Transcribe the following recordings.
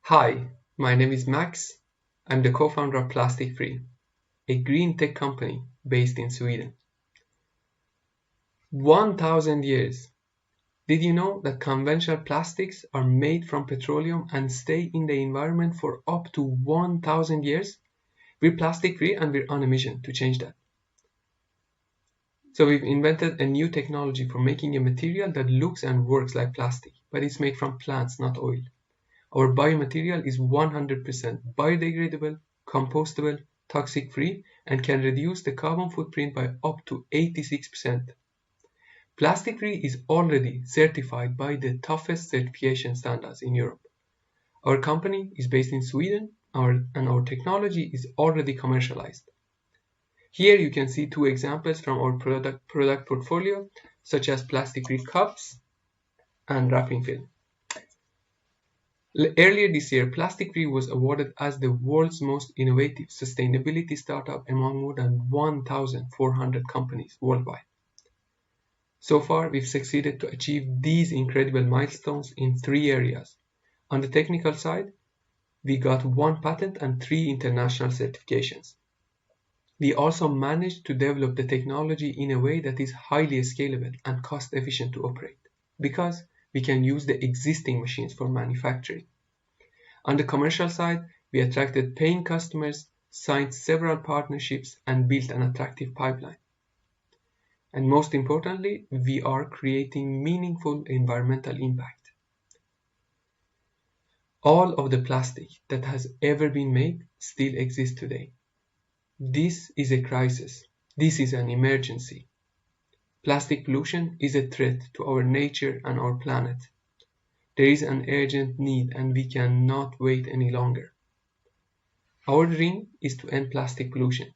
Hi, my name is Max. I'm the co-founder of PLASTICFRI, a green tech company based in Sweden. 1,000 years. Did you know that conventional plastics are made from petroleum and stay in the environment for up to 1,000 years? We're plastic-free and we're on a mission to change that. So we've invented a new technology for making a material that looks and works like plastic, but it's made from plants, not oil. Our biomaterial is 100% biodegradable, compostable, toxic-free, and can reduce the carbon footprint by up to 86%. Plastic-free is already certified by the toughest certification standards in Europe. Our company is based in Sweden, and our technology is already commercialized. Here you can see two examples from our product portfolio, such as plastic-free cups and wrapping film. Earlier this year, PLASTICFRI was awarded as the world's most innovative sustainability startup among more than 1,400 companies worldwide. So far, we've succeeded to achieve these incredible milestones in 3 areas. On the technical side, we got 1 patent and 3 international certifications. We also managed to develop the technology in a way that is highly scalable and cost efficient to operate, because we can use the existing machines for manufacturing. On the commercial side, we attracted paying customers, signed several partnerships, and built an attractive pipeline. And most importantly, we are creating meaningful environmental impact. All of the plastic that has ever been made still exists today. This is a crisis. This is an emergency. Plastic pollution is a threat to our nature and our planet. There is an urgent need and we cannot wait any longer. Our dream is to end plastic pollution.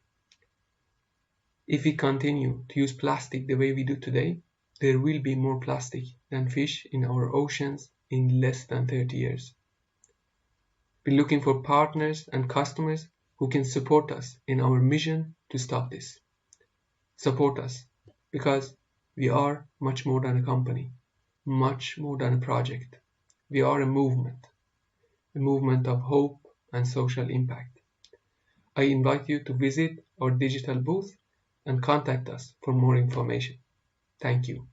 If we continue to use plastic the way we do today, there will be more plastic than fish in our oceans in less than 30 years. We're looking for partners and customers who can support us in our mission to stop this. Support us, because we are much more than a company, much more than a project. We are a movement of hope and social impact. I invite you to visit our digital booth and contact us for more information. Thank you.